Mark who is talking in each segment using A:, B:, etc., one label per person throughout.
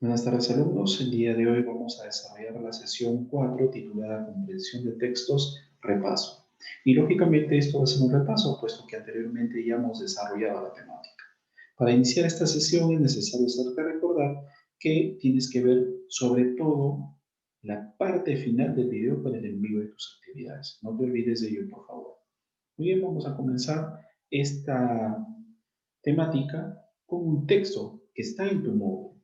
A: Buenas tardes, alumnos. El día de hoy vamos a desarrollar la sesión 4 titulada Comprensión de textos, repaso. Y lógicamente esto va a ser un repaso, puesto que anteriormente ya hemos desarrollado la temática. Para iniciar esta sesión es necesario hacerte recordar que tienes que ver sobre todo la parte final del video para el envío de tus actividades. No te olvides de ello, por favor. Muy bien, vamos a comenzar esta temática con un texto que está en tu móvil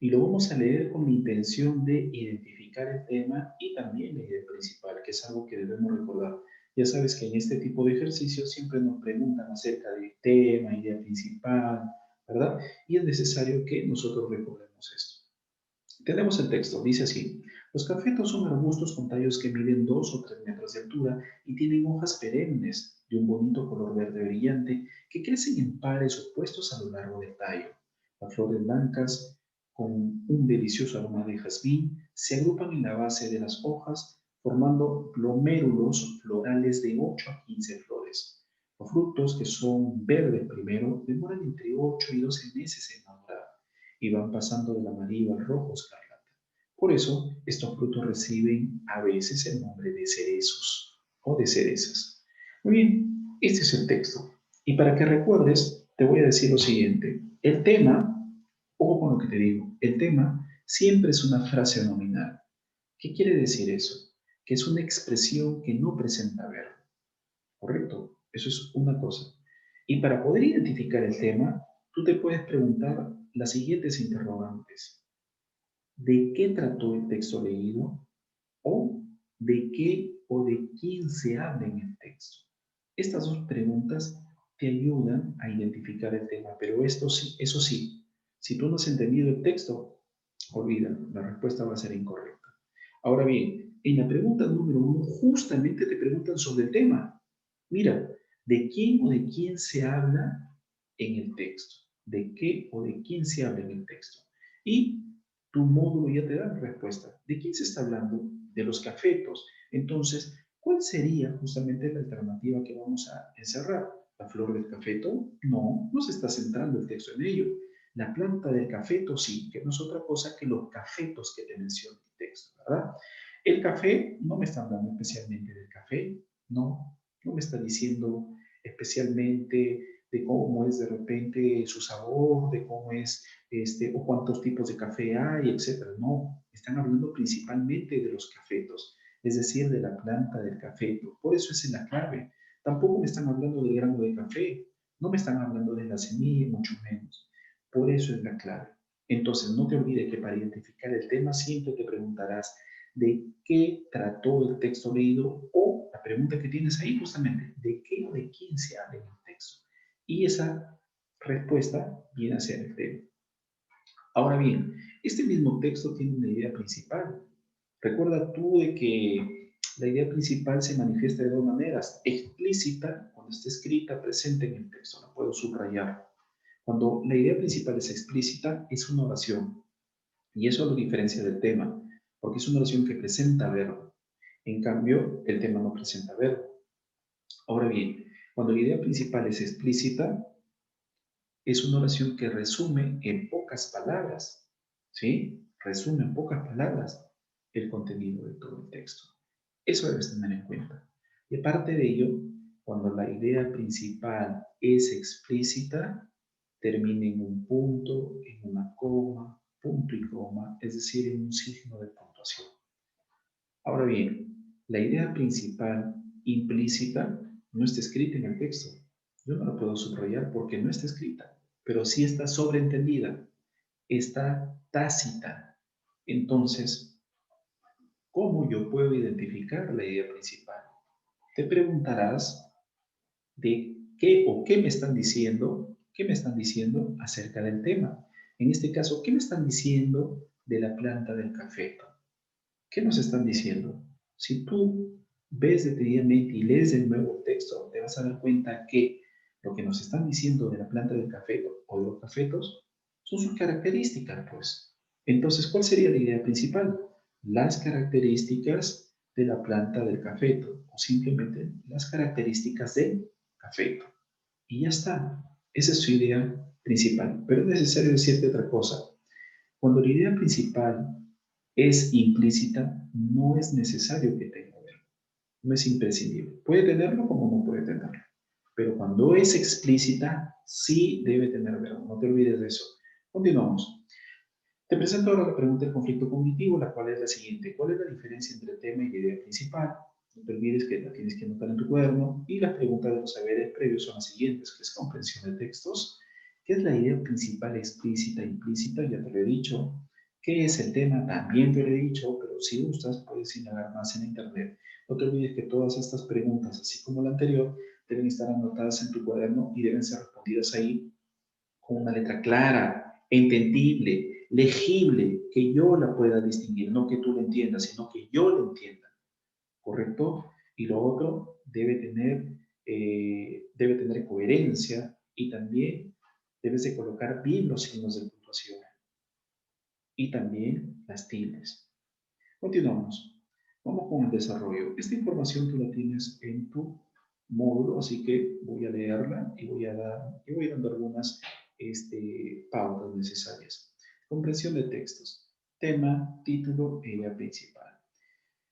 A: y lo vamos a leer con la intención de identificar el tema y también la idea principal, que es algo que debemos recordar. Ya sabes que en este tipo de ejercicios siempre nos preguntan acerca del tema, idea principal, ¿verdad? Y es necesario que nosotros recordemos esto. Tenemos el texto, dice así: los cafetos son arbustos con tallos que miden 2 o 3 metros de altura y tienen hojas perennes de un bonito color verde brillante que crecen en pares opuestos a lo largo del tallo. Las flores blancas, con un delicioso aroma de jazmín, se agrupan en la base de las hojas formando glomérulos florales de 8 a 15 flores. Los frutos, que son verdes primero, demoran entre 8 y 12 meses en madurar y van pasando del amarillo al rojo escarlata. Por eso, estos frutos reciben a veces el nombre de cerezos o de cerezas. Muy bien, este es el texto. Y para que recuerdes, te voy a decir lo siguiente. El tema, ojo con lo que te digo, el tema siempre es una frase nominal. ¿Qué quiere decir eso? Que es una expresión que no presenta verbo. ¿Correcto? Eso es una cosa. Y para poder identificar el tema, tú te puedes preguntar las siguientes interrogantes. ¿De qué trató el texto leído? ¿O de qué o de quién se habla en el texto? Estas dos preguntas te ayudan a identificar el tema, pero esto sí, eso sí, si tú no has entendido el texto, olvida, la respuesta va a ser incorrecta. Ahora bien, en la pregunta número 1 justamente te preguntan sobre el tema. Mira, ¿de quién o de quién se habla en el texto? ¿De qué o de quién se habla en el texto? Y tu módulo ya te da la respuesta. ¿De quién se está hablando? De los cafetos. Entonces, ¿cuál sería justamente la alternativa que vamos a encerrar? ¿La flor del cafeto? No, no se está centrando el texto en ello. La planta del cafeto sí, que no es otra cosa que los cafetos que te menciona el texto, ¿verdad? El café, no me está hablando especialmente del café, no, no me está diciendo especialmente de cómo es de repente su sabor, de cómo es o cuántos tipos de café hay, etcétera. No, están hablando principalmente de los cafetos, es decir, de la planta del cafeto. Por eso es en la clave. Tampoco me están hablando del grano de café, no me están hablando de la semilla, mucho menos. Por eso es la clave. Entonces, no te olvides que para identificar el tema siempre te preguntarás de qué trató el texto leído o la pregunta que tienes ahí justamente, de qué o de quién se habla en el texto. Y esa respuesta viene a ser el tema. Ahora bien, este mismo texto tiene una idea principal. Recuerda tú de que la idea principal se manifiesta de dos maneras: explícita, cuando está escrita, presente en el texto, la puedo subrayar. Cuando la idea principal es explícita, es una oración, y eso lo diferencia del tema, porque es una oración que presenta verbo. En cambio, el tema no presenta verbo. Ahora bien, cuando la idea principal es explícita, es una oración que resume en pocas palabras, ¿sí? Resume en pocas palabras el contenido de todo el texto. Eso debes tener en cuenta. Y aparte de ello, cuando la idea principal es explícita, termina en un punto, en una coma, punto y coma, es decir, en un signo de puntuación. Ahora bien, la idea principal implícita no está escrita en el texto. Yo no la puedo subrayar porque no está escrita, pero sí está sobreentendida, está tácita. Entonces, ¿cómo yo puedo identificar la idea principal? Te preguntarás de qué o qué me están diciendo acerca del tema. En este caso, ¿qué me están diciendo de la planta del cafeto? ¿Qué nos están diciendo? Si tú ves detenidamente y lees de nuevo el texto, te vas a dar cuenta que lo que nos están diciendo de la planta del cafeto o de los cafetos son sus características, pues. Entonces, ¿cuál sería la idea principal? Las características de la planta del cafeto o simplemente las características del cafeto. Y ya está. Esa es su idea principal. Pero es necesario decirte otra cosa. Cuando la idea principal es implícita, no es necesario que tenga verbo. No es imprescindible. Puede tenerlo como no puede tenerlo. Pero cuando es explícita, sí debe tener verbo. No te olvides de eso. Continuamos. Te presento ahora la pregunta del conflicto cognitivo, la cual es la siguiente. ¿Cuál es la diferencia entre el tema y la idea principal? No te olvides que la tienes que anotar en tu cuaderno. Y las preguntas de los saberes previos son las siguientes. ¿Qué es comprensión de textos? ¿Qué es la idea principal explícita e implícita? Ya te lo he dicho. ¿Qué es el tema? También te lo he dicho, pero si gustas puedes indagar más en internet. No te olvides que todas estas preguntas, así como la anterior, deben estar anotadas en tu cuaderno y deben ser respondidas ahí con una letra clara, entendible, legible, que yo la pueda distinguir, no que tú la entiendas, sino que yo la entienda, ¿correcto? Y lo otro debe tener coherencia y también debes de colocar bien los signos de puntuación y también las tildes. Continuamos. Vamos con el desarrollo. Esta información tú la tienes en tu módulo, así que voy a leerla y voy dando algunas pautas necesarias. Comprensión de textos. Tema, título e idea principal.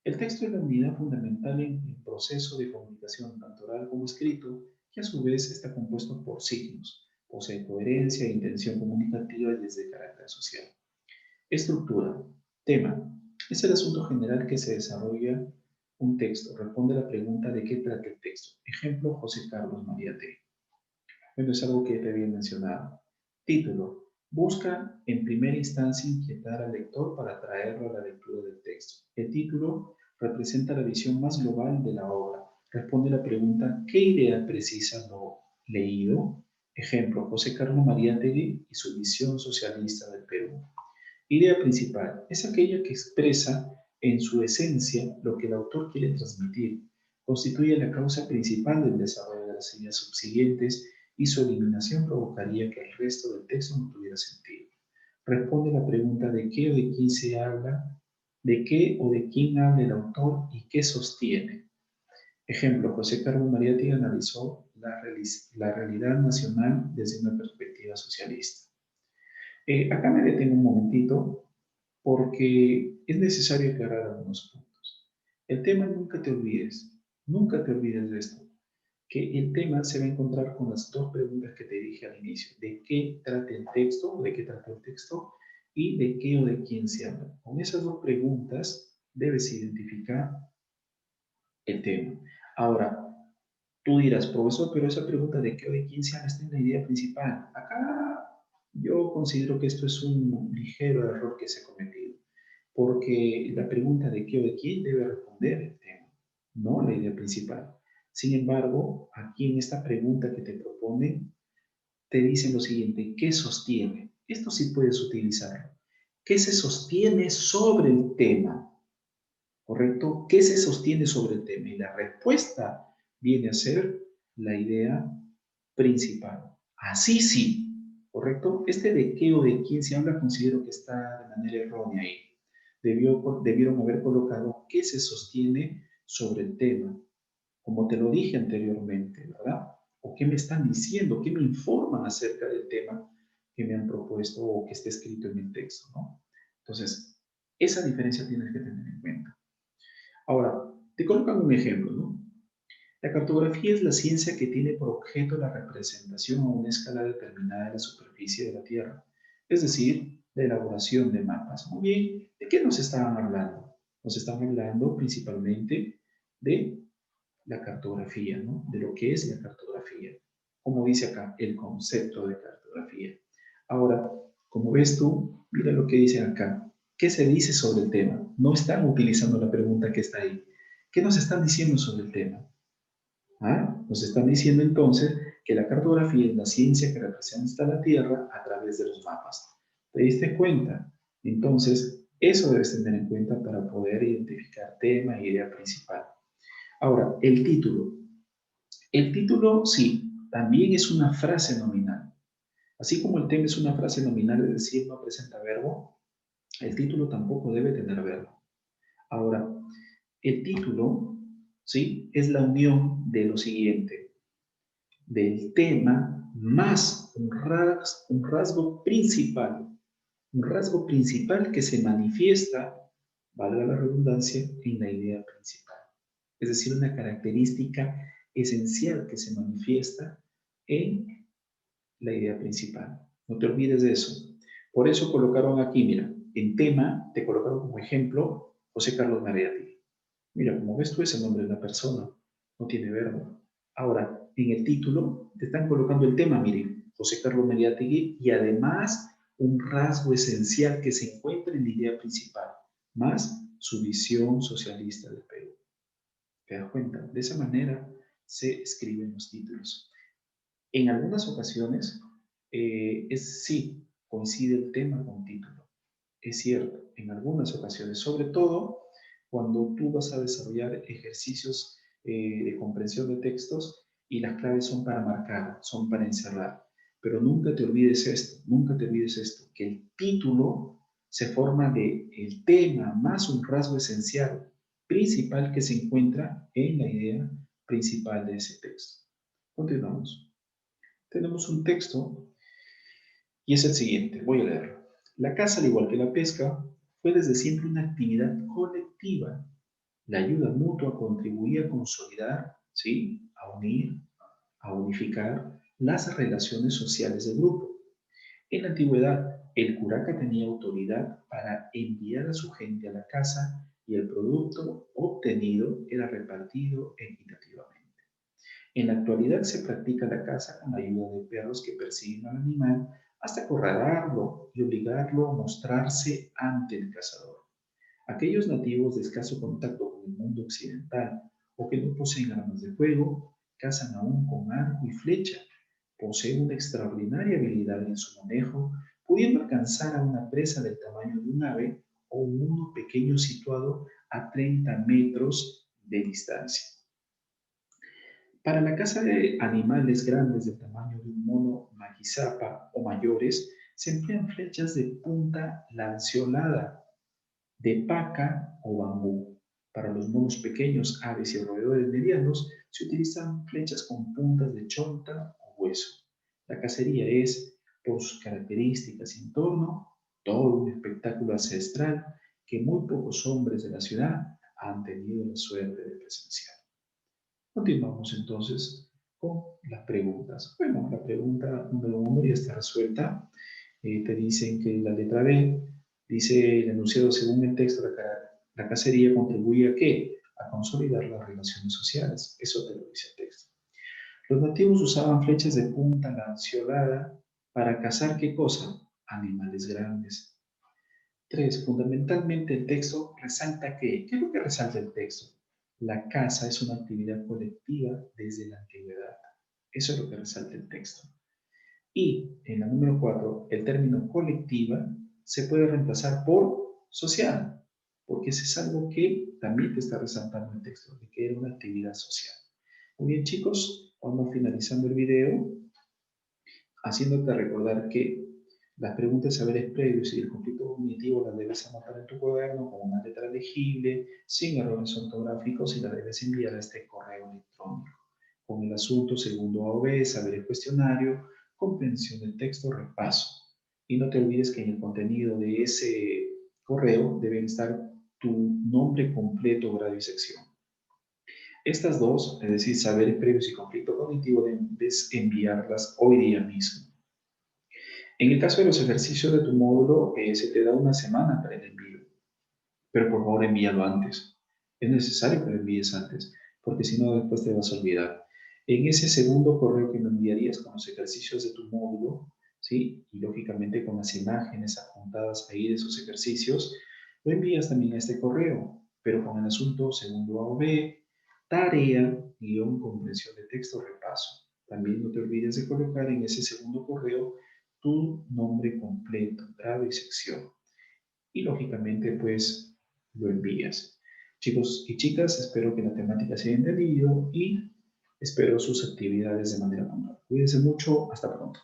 A: El texto es la unidad fundamental en el proceso de comunicación, tanto oral como escrito, que a su vez está compuesto por signos, posee coherencia e intención comunicativa y es de carácter social. Estructura. Tema. Es el asunto general que se desarrolla un texto. Responde a la pregunta de qué trata el texto. Ejemplo, José Carlos María T. Bueno, es algo que te había mencionado. Título. Busca en primera instancia inquietar al lector para atraerlo a la lectura del texto. El título representa la visión más global de la obra. Responde a la pregunta ¿qué idea precisa lo leído? Ejemplo, José Carlos María T. y su visión socialista del Perú. Idea principal es aquella que expresa en su esencia lo que el autor quiere transmitir, constituye la causa principal del desarrollo de las ideas subsiguientes y su eliminación provocaría que el resto del texto no tuviera sentido. Responde la pregunta de qué o de quién se habla, de qué o de quién habla el autor y qué sostiene. Ejemplo, José Carlos Mariátegui analizó la realidad nacional desde una perspectiva socialista. Acá me detengo un momentito porque es necesario aclarar algunos puntos. El tema nunca te olvides de esto, que el tema se va a encontrar con las dos preguntas que te dije al inicio, de qué trata el texto, de qué trata el texto y de qué o de quién se habla. Con esas dos preguntas debes identificar el tema. Ahora, tú dirás, profesor, pero esa pregunta de qué o de quién se habla está en la idea principal. Acá yo considero que esto es un ligero error que se ha cometido, porque la pregunta de qué o de quién debe responder el tema, no la idea principal. Sin embargo, aquí en esta pregunta que te propone, te dice lo siguiente, ¿qué sostiene? Esto sí puedes utilizarlo. ¿Qué se sostiene sobre el tema? ¿Correcto? ¿Qué se sostiene sobre el tema? Y la respuesta viene a ser la idea principal. Así sí, ¿correcto? Este de qué o de quién se habla considero que está de manera errónea ahí. Debieron haber colocado qué se sostiene sobre el tema, como te lo dije anteriormente, ¿verdad? O qué me están diciendo, qué me informan acerca del tema que me han propuesto o que está escrito en el texto, ¿no? Entonces, esa diferencia tienes que tener en cuenta. Ahora, te colocan un ejemplo, ¿no? La cartografía es la ciencia que tiene por objeto la representación a una escala determinada de la superficie de la Tierra, es decir, la elaboración de mapas. Muy bien, ¿de qué nos estaban hablando? Nos están hablando principalmente de la cartografía, ¿no? De lo que es la cartografía. Como dice acá, el concepto de cartografía. Ahora, como ves tú, mira lo que dicen acá. ¿Qué se dice sobre el tema? No están utilizando la pregunta que está ahí. ¿Qué nos están diciendo sobre el tema? ¿Ah? Nos están diciendo entonces que la cartografía es la ciencia que representa la Tierra a través de los mapas. ¿Te diste cuenta? Entonces, eso debes tener en cuenta para poder identificar tema e idea principal. Ahora, el título. El título, sí, también es una frase nominal. Así como el tema es una frase nominal, es decir, no presenta verbo, el título tampoco debe tener verbo. Ahora, el título, ¿sí? Es la unión de lo siguiente, del tema más un rasgo principal un rasgo principal que se manifiesta, valga la redundancia, en la idea principal. Es decir, una característica esencial que se manifiesta en la idea principal. No te olvides de eso. Por eso colocaron aquí, mira, en tema te colocaron como ejemplo José Carlos Mariátegui. Mira, como ves tú es el nombre de la persona, no tiene verbo. Ahora, en el título te están colocando el tema, miren, José Carlos Mariátegui, y además un rasgo esencial que se encuentra en la idea principal, más su visión socialista del Perú. ¿Te das cuenta? De esa manera se escriben los títulos. En algunas ocasiones, sí, coincide el tema con título. Es cierto, en algunas ocasiones, sobre todo cuando tú vas a desarrollar ejercicios de comprensión de textos y las claves son para marcar, son para encerrar. Pero nunca te olvides esto, nunca te olvides esto, que el título se forma de el tema más un rasgo esencial, principal que se encuentra en la idea principal de ese texto. Continuamos. Tenemos un texto y es el siguiente, voy a leerlo. La caza, al igual que la pesca, fue desde siempre una actividad colectiva. La ayuda mutua contribuía a consolidar, ¿sí? A unir, a unificar las relaciones sociales del grupo. En la antigüedad, el curaca tenía autoridad para enviar a su gente a la caza y el producto obtenido era repartido equitativamente. En la actualidad se practica la caza con la ayuda de perros que persiguen al animal hasta acorralarlo y obligarlo a mostrarse ante el cazador. Aquellos nativos de escaso contacto con el mundo occidental o que no poseen armas de fuego, cazan aún con arco y flecha. Poseen una extraordinaria habilidad en su manejo, pudiendo alcanzar a una presa del tamaño de un ave o un mono pequeño situado a 30 metros de distancia. Para la caza de animales grandes del tamaño de un mono maquisapa o mayores, se emplean flechas de punta lanceolada, de paca o bambú. Para los monos pequeños, aves y roedores medianos, se utilizan flechas con puntas de chonta o hueso. La cacería es, por sus características y entorno, todo un espectáculo ancestral que muy pocos hombres de la ciudad han tenido la suerte de presenciar. Continuamos entonces con las preguntas. Bueno, la pregunta número 1 ya está resuelta. Te dicen que la letra B dice el enunciado según el texto, la cacería contribuye a qué? A consolidar las relaciones sociales. Eso te lo dice el texto. Los nativos usaban flechas de punta lanceolada para cazar ¿qué cosa? Animales grandes. 3. Fundamentalmente el texto resalta ¿qué? ¿Qué es lo que resalta el texto? La caza es una actividad colectiva desde la antigüedad. Eso es lo que resalta el texto. Y en la número 4, el término colectiva se puede reemplazar por social, porque ese es algo que también te está resaltando el texto, de que era una actividad social. Muy bien, chicos, vamos finalizando el video, haciéndote recordar que las preguntas de saberes previos y el conflicto cognitivo las debes anotar en tu cuaderno con una letra legible, sin errores ortográficos y las debes enviar a este correo electrónico. Con el asunto segundo A o B, saber el cuestionario, comprensión del texto, repaso. Y no te olvides que en el contenido de ese correo deben estar tu nombre completo, grado y sección. Estas dos, es decir, saberes previos y conflicto cognitivo, debes enviarlas hoy día mismo. En el caso de los ejercicios de tu módulo, se te da una semana para el envío, pero por favor envíalo antes. Es necesario que lo envíes antes, porque si no después te vas a olvidar. En ese segundo correo que me enviarías con los ejercicios de tu módulo, ¿sí? Y lógicamente con las imágenes adjuntadas ahí de esos ejercicios, lo envías también a este correo, pero con el asunto segundo A o B, tarea, guión, comprensión de texto, repaso. También no te olvides de colocar en ese segundo correo tu nombre completo, grado y sección. Y lógicamente, pues, lo envías. Chicos y chicas, espero que la temática se haya entendido y espero sus actividades de manera puntual. Cuídense mucho, hasta pronto.